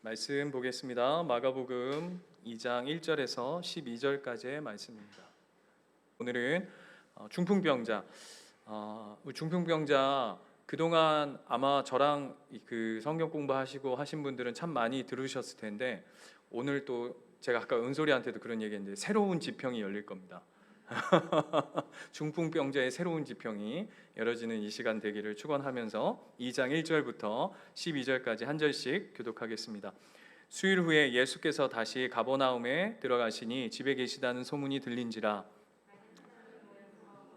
말씀 보겠습니다. 마가복음 2장 1절에서 12절까지의 말씀입니다. 오늘은 중풍병자. 중풍병자 그동안 아마 저랑 그 성경 공부하시고 하신 분들은 참 많이 들으셨을 텐데, 오늘 또 제가 아까 은솔이한테도 그런 얘기했는데 새로운 지평이 열릴 겁니다. 중풍병자의 새로운 지평이 열어지는 이 시간 되기를 축원하면서 2장 1절부터 12절까지 한 절씩 교독하겠습니다. 수일 후에 예수께서 다시 가버나움에 들어가시니 집에 계시다는 소문이 들린지라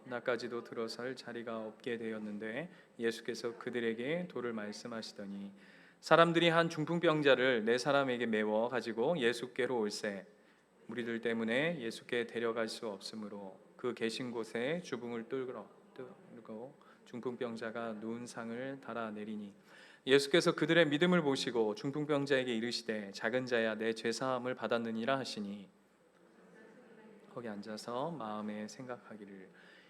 나까지도 들어설 자리가 없게 되었는데 예수께서 그들에게 도를 말씀하시더니 사람들이 한 중풍병자를 네 사람에게 메워 가지고 예수께로 올세 무리들 때문에 예수께 데려갈 수 없으므로 그 계신 곳에 주붕을 뚫고 중풍병자가 누운 상을 달아내리니 예수께서 그들의 믿음을 보시고 중풍병자에게 이르시되 작은 자야 내 죄사함을 받았느니라 하시니 거기 앉아서 마음에 생각하기를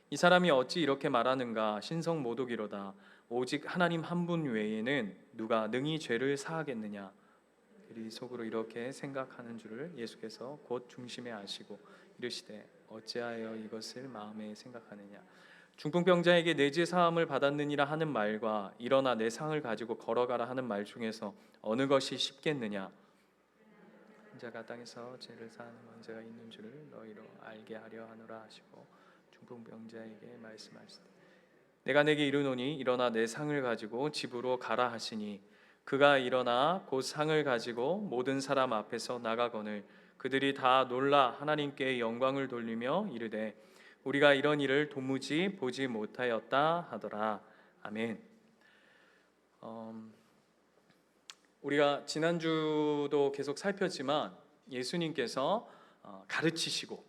이 사람이 어찌 이렇게 말하는가 신성 모독이로다 오직 하나님 한 분 외에는 누가 능히 죄를 사하겠느냐 그리 속으로 이렇게 생각하는 줄을 예수께서 곧 중심에 아시고 이르시되 어찌하여 이것을 마음에 생각하느냐 중풍병자에게 내 죄 사함을 받았느니라 하는 말과 일어나 내 상을 가지고 걸어가라 하는 말 중에서 어느 것이 쉽겠느냐 자가 땅에서 죄를 사하는 원죄가 있는 줄을 너희로 알게 하려 하노라 하시고 중풍병자에게 말씀하시되 내가 내게 이르노니 일어나 내 상을 가지고 집으로 가라 하시니 그가 일어나 곧 상을 가지고 모든 사람 앞에서 나가거늘 그들이 다 놀라 하나님께 영광을 돌리며 이르되 우리가 이런 일을 도무지 보지 못하였다 하더라. 아멘. 우리가 지난주도 계속 살폈지만 예수님께서 가르치시고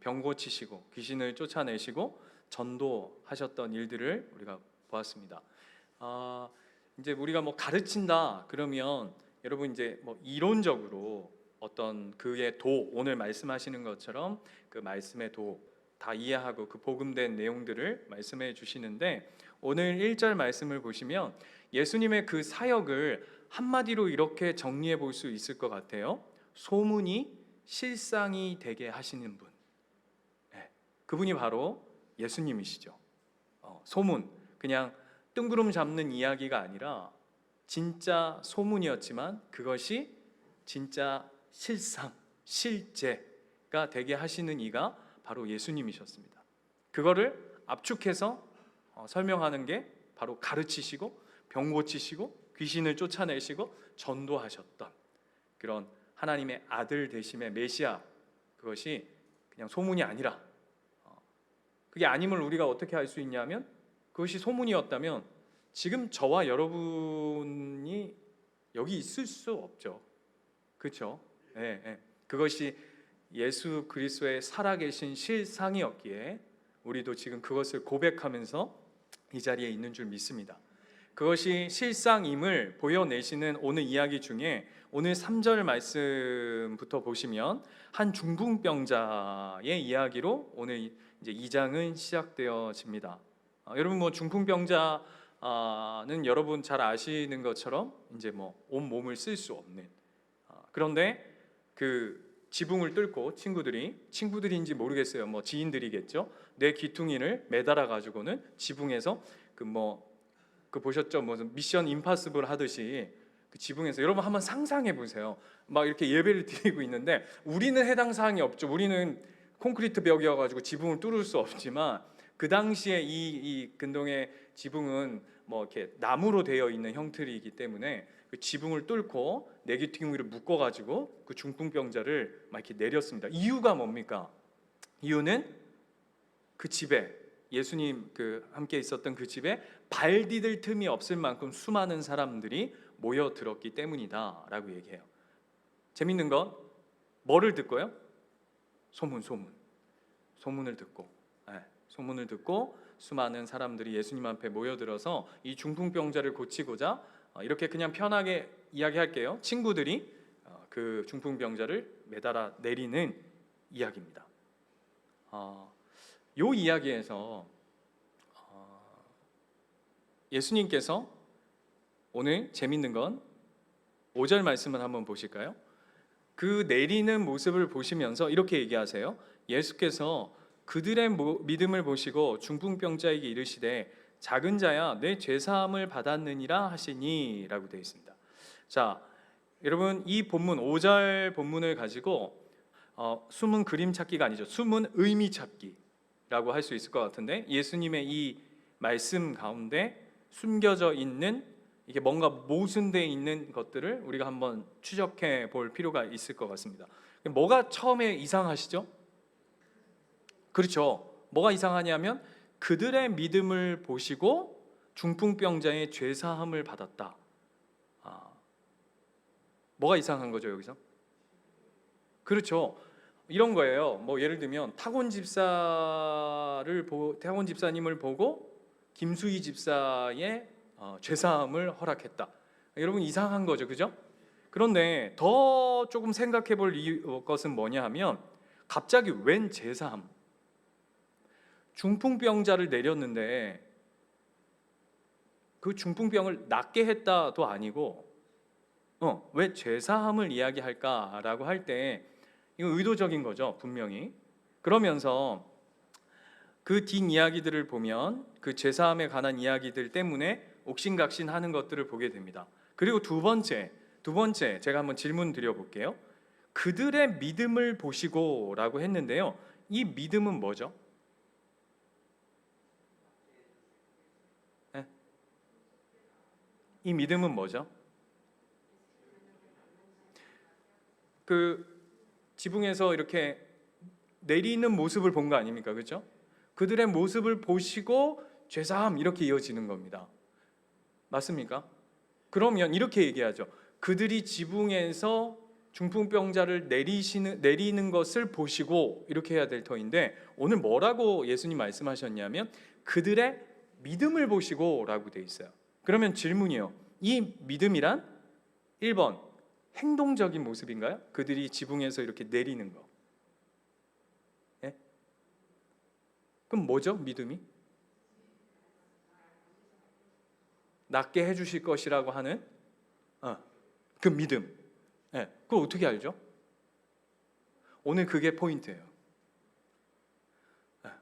병 고치시고 귀신을 쫓아내시고 전도하셨던 일들을 우리가 보았습니다. 이제 우리가 뭐 가르친다 그러면 여러분 이제 뭐 이론적으로 어떤 그의 도 오늘 말씀하시는 것처럼 그 말씀의 도 다 이해하고 그 복음된 내용들을 말씀해 주시는데 오늘 1절 말씀을 보시면 예수님의 그 사역을 한마디로 이렇게 정리해 볼 수 있을 것 같아요. 소문이 실상이 되게 하시는 분, 그분이 바로 예수님이시죠. 소문, 그냥 뜬구름 잡는 이야기가 아니라 진짜 소문이었지만 그것이 진짜 실상, 실제가 되게 하시는 이가 바로 예수님이셨습니다. 그거를 압축해서 설명하는 게 바로 가르치시고 병 고치시고 귀신을 쫓아내시고 전도하셨던 그런 하나님의 아들 되심의 메시아, 그것이 그냥 소문이 아니라 그게 아님을 우리가 어떻게 알 수 있냐면 그것이 소문이었다면 지금 저와 여러분이 여기 있을 수 없죠. 그렇죠? 그것이 예수 그리스도의 살아계신 실상이었기에 우리도 지금 그것을 고백하면서 이 자리에 있는 줄 믿습니다. 그것이 실상임을 보여내시는 오늘 이야기 중에 오늘 3절 말씀부터 보시면 한 중풍병자의 이야기로 오늘 이제 2장은 시작되어집니다. 여러분 뭐 중풍병자는 여러분 잘 아시는 것처럼 이제 뭐 온 몸을 쓸 수 없는 그런데 그 지붕을 뚫고 친구들인지 모르겠어요. 뭐 지인들이겠죠. 내 귀퉁이를 매달아 가지고는 지붕에서 그 보셨죠? 무슨 미션 임파서블 하듯이 그 지붕에서 여러분 한번 상상해 보세요. 막 이렇게 예배를 드리고 있는데 우리는 해당 사항이 없죠. 우리는 콘크리트 벽이어가지고 지붕을 뚫을 수 없지만 그 당시에 이 근동의 지붕은 뭐 이렇게 나무로 되어 있는 형틀이기 때문에 그 지붕을 뚫고 내귀퉁이를 묶어가지고 그 중풍병자를 막 이렇게 내렸습니다. 이유가 뭡니까? 이유는 그 집에 예수님 그 함께 있었던 그 집에 발 디딜 틈이 없을 만큼 수많은 사람들이 모여들었기 때문이다라고 얘기해요. 재밌는 건 뭐를 듣고요? 소문을 듣고 수많은 사람들이 예수님 앞에 모여들어서 이 중풍병자를 고치고자 이렇게 그냥 편하게 이야기할게요. 친구들이 그 중풍병자를 매달아 내리는 이야기입니다. 이 이야기에서 예수님께서 오늘 재밌는 건 5절 말씀을 한번 보실까요? 그 내리는 모습을 보시면서 이렇게 얘기하세요. 예수께서 그들의 믿음을 보시고 중풍병자에게 이르시되 작은 자야 내 죄사함을 받았느니라 하시니 라고 되어 있습니다. 자, 여러분 이 본문 5절 본문을 가지고 숨은 그림 찾기가 아니죠. 숨은 의미 찾기라고 할 수 있을 것 같은데, 예수님의 이 말씀 가운데 숨겨져 있는 이게 뭔가 모순되어 있는 것들을 우리가 한번 추적해 볼 필요가 있을 것 같습니다. 뭐가 처음에 이상하시죠? 그렇죠. 뭐가 이상하냐면 그들의 믿음을 보시고 중풍병자의 죄사함을 받았다. 뭐가 이상한 거죠 여기서? 그렇죠. 이런 거예요. 뭐 예를 들면 타곤 집사님을 보고 김수희 집사의 죄사함을 허락했다. 여러분 이상한 거죠, 그죠? 그런데 더 조금 생각해 볼 것은 뭐냐 하면 갑자기 웬 죄사함? 중풍병자를 내렸는데 그 중풍병을 낫게 했다도 아니고 왜 죄사함을 이야기할까라고 할 때 이거 의도적인 거죠, 분명히. 그러면서 그 뒷이야기들을 보면 그 죄사함에 관한 이야기들 때문에 옥신각신하는 것들을 보게 됩니다. 그리고 두 번째 제가 한번 질문 드려볼게요. 그들의 믿음을 보시고라고 했는데요. 이 믿음은 뭐죠? 네? 이 믿음은 뭐죠? 그 지붕에서 이렇게 내리는 모습을 본 거 아닙니까? 그렇죠? 그들의 모습을 보시고 죄사함 이렇게 이어지는 겁니다. 맞습니까? 그러면 이렇게 얘기하죠. 그들이 지붕에서 중풍병자를 내리는 것을 보시고 이렇게 해야 될 터인데, 오늘 뭐라고 예수님 말씀하셨냐면 그들의 믿음을 보시고라고 돼 있어요. 그러면 질문이요. 이 믿음이란 1번 행동적인 모습인가요? 그들이 지붕에서 이렇게 내리는 거. 예? 그럼 뭐죠? 믿음이? 낫게 해주실 것이라고 하는 그 믿음. 예, 그걸 어떻게 알죠? 오늘 그게 포인트예요.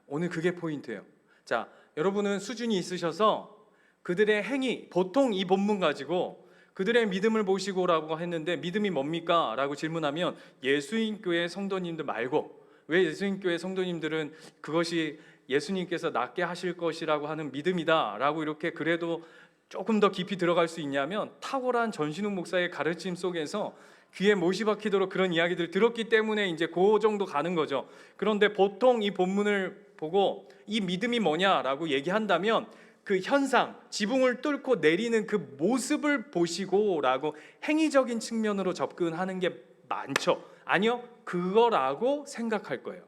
오늘 그게 포인트예요. 자, 여러분은 수준이 있으셔서 그들의 행위, 보통 이 본문 가지고 그들의 믿음을 보시고라고 했는데 믿음이 뭡니까? 라고 질문하면 예수님교회 성도님들 말고, 왜 예수님교회 성도님들은 그것이 예수님께서 낫게 하실 것이라고 하는 믿음이다 라고 이렇게 그래도 조금 더 깊이 들어갈 수 있냐면, 탁월한 전신욱 목사의 가르침 속에서 귀에 못이 박히도록 그런 이야기들을 들었기 때문에 이제 그 정도 가는 거죠. 그런데 보통 이 본문을 보고 이 믿음이 뭐냐라고 얘기한다면 그 현상, 지붕을 뚫고 내리는 그 모습을 보시고라고 행위적인 측면으로 접근하는 게 많죠. 아니요, 그거라고 생각할 거예요.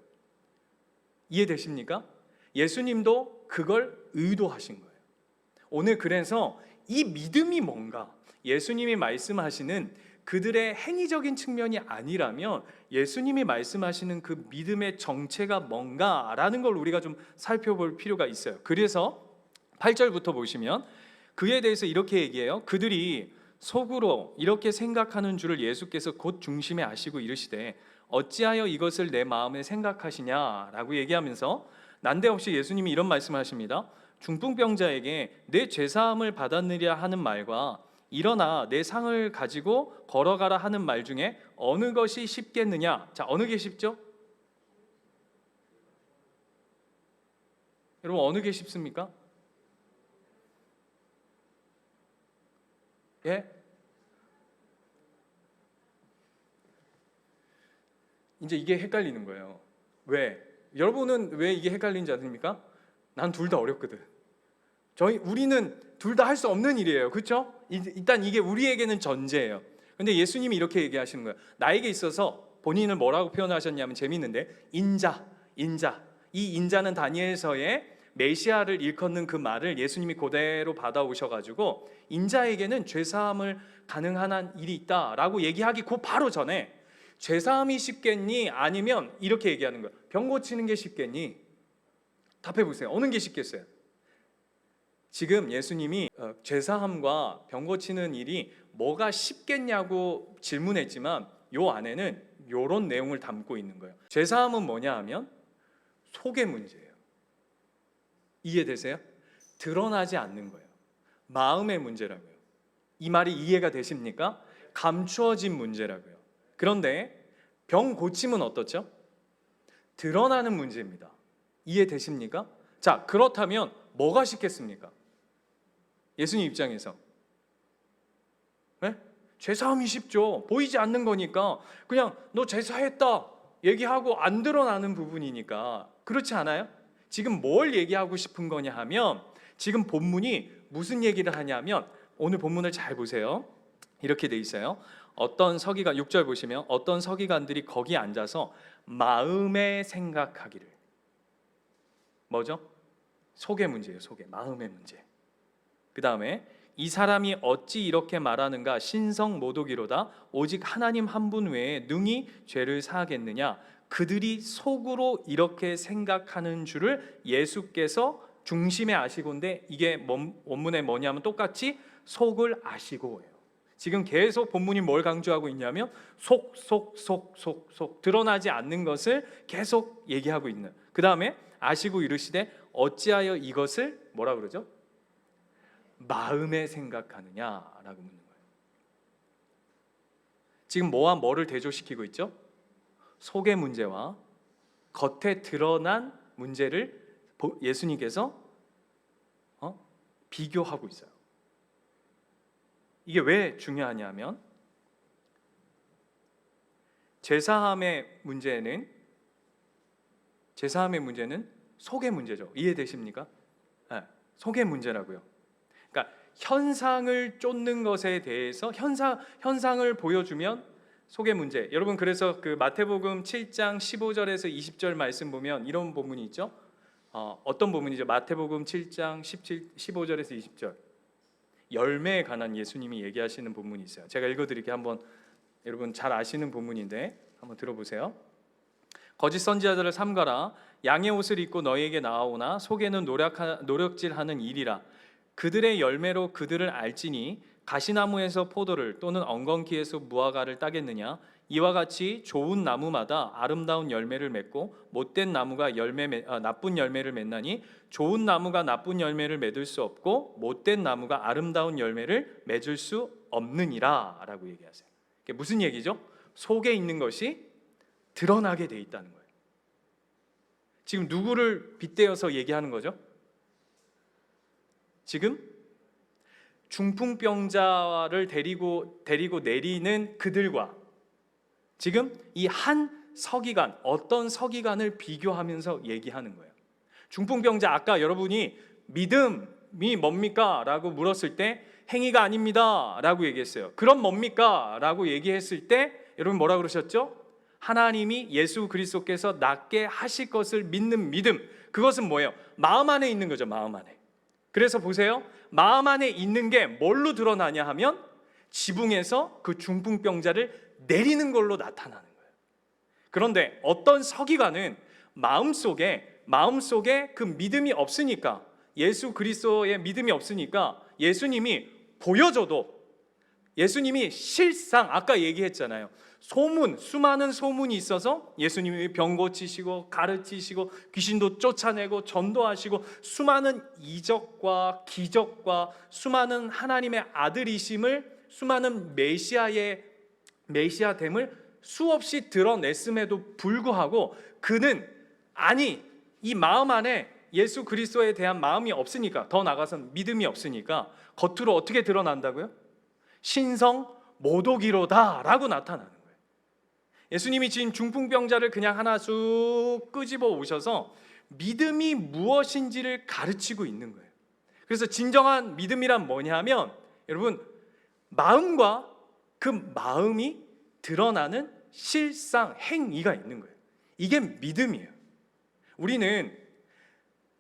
이해되십니까? 예수님도 그걸 의도하신 거예요. 오늘 그래서 이 믿음이 뭔가, 예수님이 말씀하시는 그들의 행위적인 측면이 아니라면 예수님이 말씀하시는 그 믿음의 정체가 뭔가라는 걸 우리가 좀 살펴볼 필요가 있어요. 그래서 8절부터 보시면 그에 대해서 이렇게 얘기해요. 그들이 속으로 이렇게 생각하는 줄을 예수께서 곧 중심에 아시고 이르시되 어찌하여 이것을 내 마음에 생각하시냐라고 얘기하면서 난데없이 예수님이 이런 말씀하십니다. 중풍병자에게 내 죄사함을 받았느냐 하는 말과 일어나 내 상을 가지고 걸어가라 하는 말 중에 어느 것이 쉽겠느냐? 자, 어느 게 쉽죠? 여러분 어느 게 쉽습니까? 예? 이제 이게 헷갈리는 거예요. 왜? 여러분은 왜 이게 헷갈리는지 아십니까? 난 둘 다 어렵거든. 우리는 둘 다 할 수 없는 일이에요. 그렇죠? 일단 이게 우리에게는 전제예요. 근데 예수님이 이렇게 얘기하시는 거예요. 나에게 있어서 본인을 뭐라고 표현하셨냐면 재밌는데 인자. 이 인자는 다니엘서의 메시아를 일컫는 그 말을 예수님이 그대로 받아오셔가지고 인자에게는 죄사함을 가능한 한 일이 있다라고 얘기하기 그 바로 전에 죄사함이 쉽겠니? 아니면 이렇게 얘기하는 거예요. 병 고치는 게 쉽겠니? 답해보세요. 어느 게 쉽겠어요? 지금 예수님이 죄사함과 병 고치는 일이 뭐가 쉽겠냐고 질문했지만 요 안에는 요런 내용을 담고 있는 거예요. 죄사함은 뭐냐 하면 속의 문제예요. 이해되세요? 드러나지 않는 거예요. 마음의 문제라고요. 이 말이 이해가 되십니까? 감추어진 문제라고요. 그런데 병 고침은 어떻죠? 드러나는 문제입니다. 이해되십니까? 자, 그렇다면 뭐가 쉽겠습니까? 예수님 입장에서 네? 죄사함이 쉽죠. 보이지 않는 거니까 그냥 너 죄사했다 얘기하고 안 드러나는 부분이니까. 그렇지 않아요? 지금 뭘 얘기하고 싶은 거냐 하면 지금 본문이 무슨 얘기를 하냐면 오늘 본문을 잘 보세요. 이렇게 돼 있어요. 어떤 서기관 6절 보시면 어떤 서기관들이 거기 앉아서 마음에 생각하기를. 뭐죠? 속의 문제예요. 속의 마음의 문제. 그 다음에 이 사람이 어찌 이렇게 말하는가 신성모독이로다 오직 하나님 한 분 외에 능히 죄를 사하겠느냐. 그들이 속으로 이렇게 생각하는 줄을 예수께서 중심에 아시고인데 이게 원문에 뭐냐면 똑같이 속을 아시고예요. 지금 계속 본문이 뭘 강조하고 있냐면 속 드러나지 않는 것을 계속 얘기하고 있는. 그 다음에 아시고 이르시되 어찌하여 이것을 뭐라 그러죠? 마음에 생각하느냐라고 묻는 거예요. 지금 뭐와 뭐를 대조시키고 있죠? 속의 문제와 겉에 드러난 문제를 예수님께서 비교하고 있어요. 이게 왜 중요하냐면 제사함의 문제는 속의 문제죠. 이해되십니까? 네, 속의 문제라고요. 그러니까 현상을 쫓는 것에 대해서 현상을 보여주면 속의 문제. 여러분 그래서 그 마태복음 7장 15절에서 20절 말씀 보면 이런 본문이 있죠. 어떤 본문이죠? 마태복음 7장 15절에서 20절. 열매에 관한 예수님이 얘기하시는 본문이 있어요. 제가 읽어드릴게요. 한번 여러분 잘 아시는 본문인데 한번 들어보세요. 거짓 선지자들을 삼가라. 양의 옷을 입고 너희에게 나아오나 속에는 노력질하는 일이라. 그들의 열매로 그들을 알지니 가시나무에서 포도를 또는 엉겅퀴에서 무화과를 따겠느냐. 이와 같이 좋은 나무마다 아름다운 열매를 맺고 못된 나무가 나쁜 열매를 맺나니 좋은 나무가 나쁜 열매를 맺을 수 없고 못된 나무가 아름다운 열매를 맺을 수 없느니라 라고 얘기하세요. 이게 무슨 얘기죠? 속에 있는 것이 드러나게 돼 있다는 거예요. 지금 누구를 빗대어서 얘기하는 거죠? 지금 중풍병자를 데리고 내리는 그들과 지금 이 한 서기관, 어떤 서기관을 비교하면서 얘기하는 거예요. 중풍병자, 아까 여러분이 믿음이 뭡니까? 라고 물었을 때 행위가 아닙니다 라고 얘기했어요. 그럼 뭡니까? 라고 얘기했을 때 여러분 뭐라 그러셨죠? 하나님이 예수 그리스도께서 낫게 하실 것을 믿는 믿음. 그것은 뭐예요? 마음 안에 있는 거죠. 마음 안에. 그래서 보세요. 마음 안에 있는 게 뭘로 드러나냐 하면 지붕에서 그 중풍병자를 내리는 걸로 나타나는 거예요. 그런데 어떤 서기관은 마음속에 그 믿음이 없으니까, 예수 그리스도의 믿음이 없으니까 예수님이 보여줘도, 예수님이 실상 아까 얘기했잖아요. 수많은 소문이 있어서 예수님이 병 고치시고 가르치시고 귀신도 쫓아내고 전도하시고 수많은 이적과 기적과 수많은 하나님의 아들이심을, 수많은 메시아됨을 수없이 드러냈음에도 불구하고 그는 이 마음 안에 예수 그리스도에 대한 마음이 없으니까, 더 나아가서는 믿음이 없으니까 겉으로 어떻게 드러난다고요? 신성 모독이로다 라고 나타나는 거예요. 예수님이 지금 중풍병자를 그냥 하나 쑥 끄집어 오셔서 믿음이 무엇인지를 가르치고 있는 거예요. 그래서 진정한 믿음이란 뭐냐면 여러분, 마음과 그 마음이 드러나는 실상 행위가 있는 거예요. 이게 믿음이에요. 우리는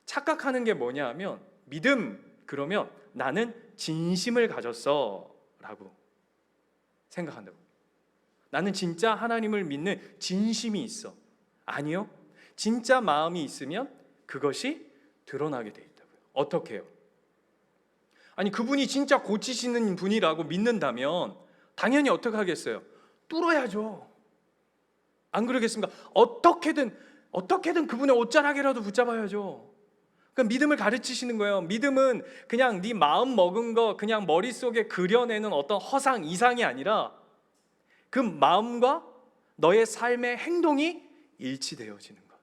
착각하는 게 뭐냐 하면 믿음 그러면 나는 진심을 가졌어 라고 생각한다고. 나는 진짜 하나님을 믿는 진심이 있어. 아니요. 진짜 마음이 있으면 그것이 드러나게 돼 있다고요. 어떻게 해요? 아니 그분이 진짜 고치시는 분이라고 믿는다면 당연히 어떻게 하겠어요? 뚫어야죠. 안 그러겠습니까? 어떻게든 그분의 옷자락이라도 붙잡아야죠. 그 믿음을 가르치시는 거예요. 믿음은 그냥 네 마음 먹은 거 그냥 머릿속에 그려내는 어떤 허상 이상이 아니라 그 마음과 너의 삶의 행동이 일치되어지는 것.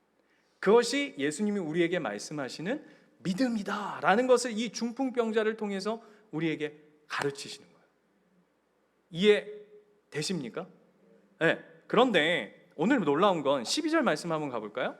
그것이 예수님이 우리에게 말씀하시는 믿음이다라는 것을 이 중풍병자를 통해서 우리에게 가르치시는 거예요. 이해되십니까? 네. 그런데 오늘 놀라운 건 12절 말씀 한번 가볼까요?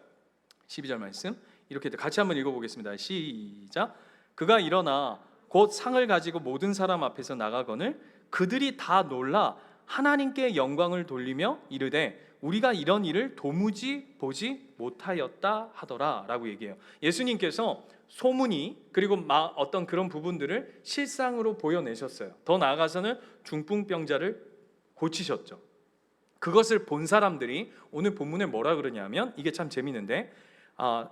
12절 말씀 이렇게 같이 한번 읽어보겠습니다. 시작. 그가 일어나 곧 상을 가지고 모든 사람 앞에서 나가거늘 그들이 다 놀라 하나님께 영광을 돌리며 이르되 우리가 이런 일을 도무지 보지 못하였다 하더라 라고 얘기해요. 예수님께서 소문이 그리고 어떤 그런 부분들을 실상으로 보여내셨어요. 더 나아가서는 중풍병자를 고치셨죠. 그것을 본 사람들이 오늘 본문에 뭐라 그러냐면 이게 참 재미있는데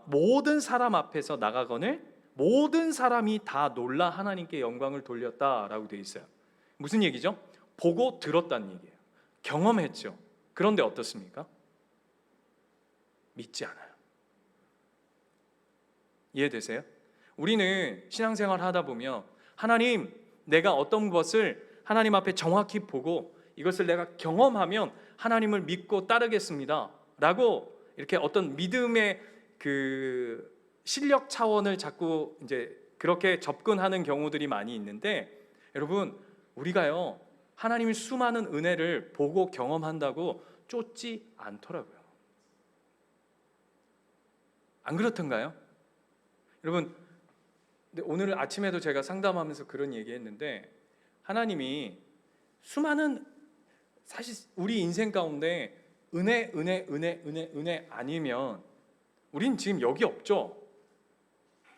모든 사람 앞에서 나가거늘 모든 사람이 다 놀라 하나님께 영광을 돌렸다라고 되어 있어요. 무슨 얘기죠? 보고 들었다는 얘기예요. 경험했죠. 그런데 어떻습니까? 믿지 않아요. 이해되세요? 우리는 신앙생활 하다 보면 하나님, 내가 어떤 것을 하나님 앞에 정확히 보고 이것을 내가 경험하면 하나님을 믿고 따르겠습니다 라고 이렇게 어떤 믿음의 그 실력 차원을 자꾸 이제 그렇게 접근하는 경우들이 많이 있는데, 여러분 우리가요 하나님의 수많은 은혜를 보고 경험한다고 쫓지 않더라고요. 안 그렇던가요? 여러분 오늘 아침에도 제가 상담하면서 그런 얘기했는데, 하나님이 수많은 사실 우리 인생 가운데 은혜 아니면 우린 지금 여기 없죠.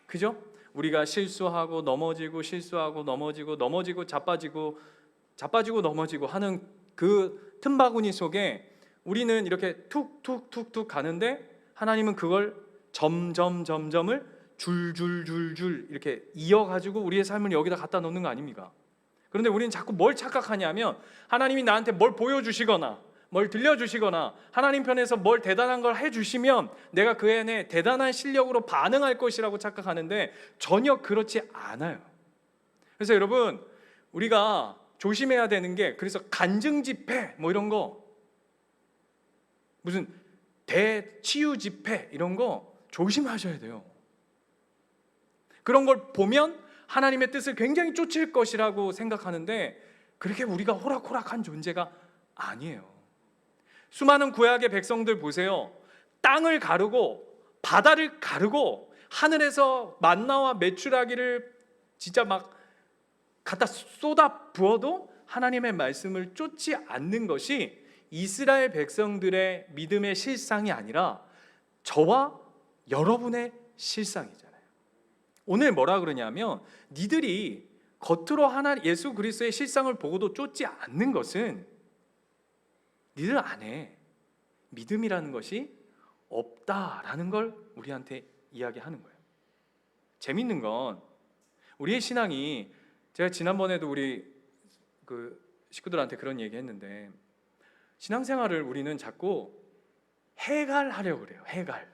그죠? 우리가 실수하고 넘어지고 실수하고 넘어지고 자빠지고 넘어지고 하는 그 틈바구니 속에 우리는 이렇게 툭툭툭툭 가는데 하나님은 그걸 점점을 줄줄줄줄 이렇게 이어가지고 우리의 삶을 여기다 갖다 놓는 거 아닙니까? 그런데 우리는 자꾸 뭘 착각하냐면 하나님이 나한테 뭘 보여주시거나 뭘 들려주시거나 하나님 편에서 뭘 대단한 걸 해주시면 내가 그 안에 대단한 실력으로 반응할 것이라고 착각하는데 전혀 그렇지 않아요. 그래서 여러분 우리가 조심해야 되는 게, 그래서 간증 집회 뭐 이런 거, 무슨 대치유 집회 이런 거 조심하셔야 돼요. 그런 걸 보면 하나님의 뜻을 굉장히 쫓을 것이라고 생각하는데 그렇게 우리가 호락호락한 존재가 아니에요. 수많은 구약의 백성들 보세요. 땅을 가르고 바다를 가르고 하늘에서 만나와 메추라기를 진짜 막 갖다 쏟아 부어도 하나님의 말씀을 쫓지 않는 것이 이스라엘 백성들의 믿음의 실상이 아니라 저와 여러분의 실상이잖아요. 오늘 뭐라 그러냐면 니들이 겉으로 예수 그리스도의 실상을 보고도 쫓지 않는 것은 니들 안에 믿음이라는 것이 없다라는 걸 우리한테 이야기하는 거예요. 재밌는 건 우리의 신앙이, 제가 지난번에도 우리 그 식구들한테 그런 얘기 했는데, 신앙생활을 우리는 자꾸 해갈하려고 그래요. 해갈.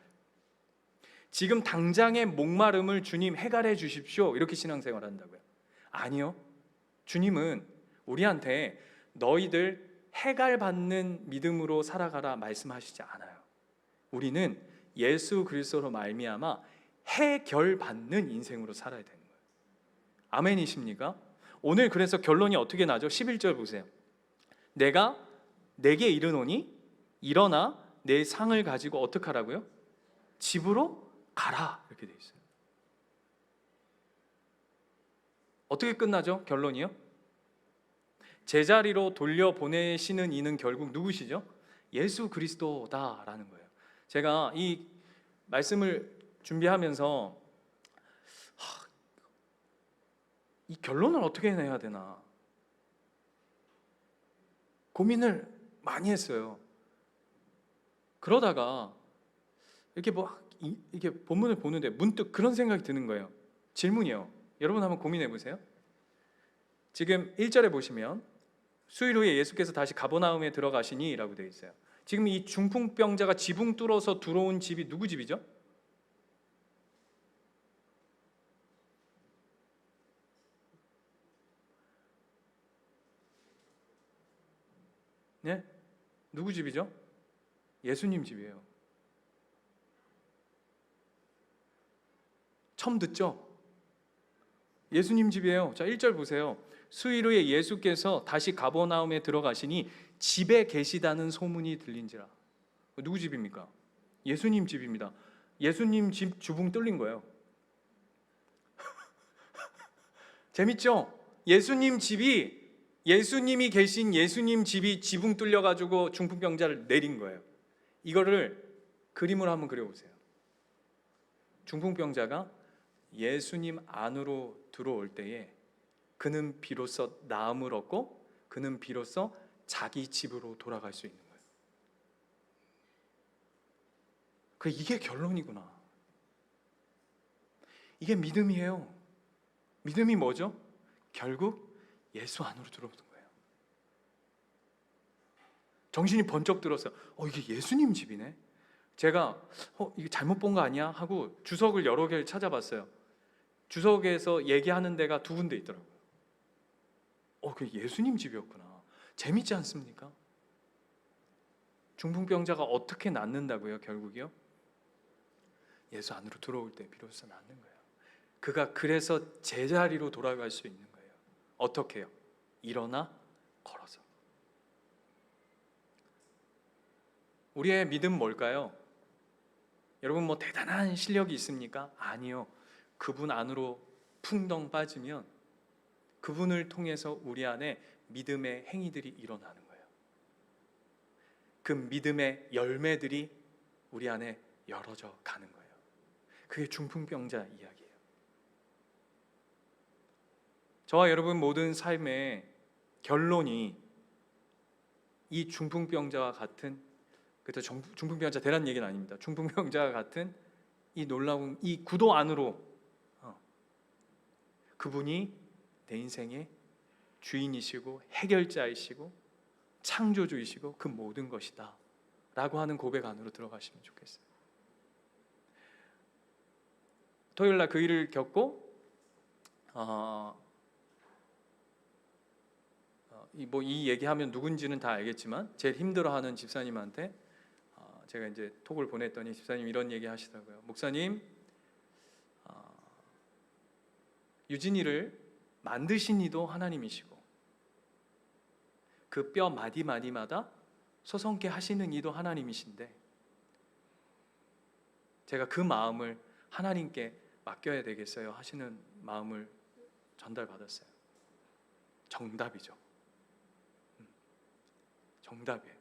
지금 당장의 목마름을 주님 해갈해 주십시오 이렇게 신앙생활 한다고요. 아니요. 주님은 우리한테 너희들 해갈받는 믿음으로 살아가라 말씀하시지 않아요. 우리는 예수 그리스도로 말미암아 해결받는 인생으로 살아야 되는 거예요. 아멘이십니까? 오늘 그래서 결론이 어떻게 나죠? 11절 보세요. 내가 내게 이르노니 일어나 내 상을 가지고 어떻게 하라고요? 집으로 가라 이렇게 돼 있어요. 어떻게 끝나죠? 결론이요? 제자리로 돌려보내시는 이는 결국 누구시죠? 예수 그리스도다라는 거예요. 제가 이 말씀을 준비하면서 이 결론을 어떻게 내야 되나 고민을 많이 했어요. 그러다가 이렇게 본문을 보는데 문득 그런 생각이 드는 거예요. 질문이요. 여러분 한번 고민해 보세요. 지금 1절에 보시면 수일 후에 예수께서 다시 가버나움에 들어가시니 라고 되어 있어요. 지금 이 중풍병자가 지붕 뚫어서 들어온 집이 누구 집이죠? 네? 누구 집이죠? 예수님 집이에요. 처음 듣죠? 예수님 집이에요. 자, 1절 보세요. 수일 후에 예수께서 다시 가버나움에 들어가시니 집에 계시다는 소문이 들린지라. 누구 집입니까? 예수님 집입니다. 예수님 집 주붕 뚫린 거예요. 재밌죠? 예수님이 계신 예수님 집이 지붕 뚫려 가지고 중풍병자를 내린 거예요. 이거를 그림으로 한번 그려보세요. 중풍병자가 예수님 안으로 들어올 때에 그는 비로소 나음을 얻고 그는 비로소 자기 집으로 돌아갈 수 있는 거예요. 이게 결론이구나. 이게 믿음이에요. 믿음이 뭐죠? 결국 예수 안으로 들어오는 거예요. 정신이 번쩍 들었어요. 이게 예수님 집이네. 제가 이게 잘못 본 거 아니야? 하고 주석을 여러 개를 찾아봤어요. 주석에서 얘기하는 데가 두 군데 있더라고요. 그 예수님 집이었구나. 재밌지 않습니까? 중풍병자가 어떻게 낫는다고요? 결국이요? 예수 안으로 들어올 때 비로소 낫는 거예요. 그가 그래서 제자리로 돌아갈 수 있는 거예요. 어떻게요? 일어나 걸어서. 우리의 믿음 뭘까요? 여러분 대단한 실력이 있습니까? 아니요. 그분 안으로 풍덩 빠지면 그분을 통해서 우리 안에 믿음의 행위들이 일어나는 거예요. 그 믿음의 열매들이 우리 안에 열어져 가는 거예요. 그게 중풍병자 이야기예요. 저와 여러분 모든 삶의 결론이 이 중풍병자와 같은, 그래서 중풍병자 되라는 얘기는 아닙니다. 중풍병자와 같은 이 놀라운 이 구도 안으로 그분이 내 인생의 주인이시고 해결자이시고 창조주이시고 그 모든 것이다 라고 하는 고백 안으로 들어가시면 좋겠어요. 토요일날 그 일을 겪고 이 얘기하면 누군지는 다 알겠지만 제일 힘들어하는 집사님한테 제가 이제 톡을 보냈더니 집사님 이런 얘기 하시더라고요. 목사님, 유진이를 만드신 이도 하나님이시고 그 뼈 마디마디마다 소성케 하시는 이도 하나님이신데 제가 그 마음을 하나님께 맡겨야 되겠어요 하시는 마음을 전달받았어요. 정답이죠. 정답이에요.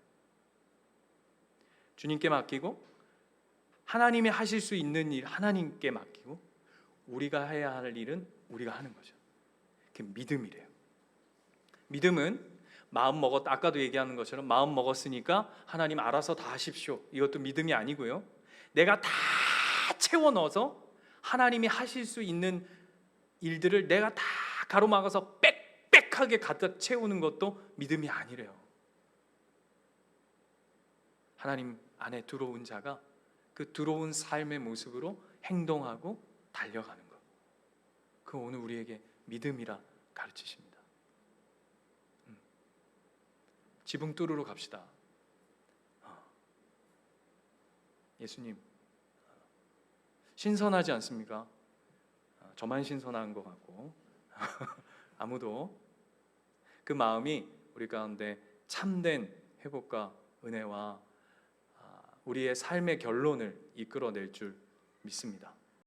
주님께 맡기고 하나님이 하실 수 있는 일 하나님께 맡기고 우리가 해야 할 일은 우리가 하는 거죠. 그게 믿음이래요. 믿음은 마음 먹었다. 아까도 얘기하는 것처럼 마음 먹었으니까 하나님 알아서 다 하십시오. 이것도 믿음이 아니고요. 내가 다 채워 넣어서 하나님이 하실 수 있는 일들을 내가 다 가로막아서 빽빽하게 가득 채우는 것도 믿음이 아니래요. 하나님 안에 들어온 자가 그 들어온 삶의 모습으로 행동하고 달려가는 것. 그 오늘 우리에게 믿음이라 가르치십니다. 지붕 뚫으러 갑시다. 예수님 신선하지 않습니까? 저만 신선한 것 같고 아무도 그 마음이 우리 가운데 참된 회복과 은혜와 우리의 삶의 결론을 이끌어낼 줄 믿습니다.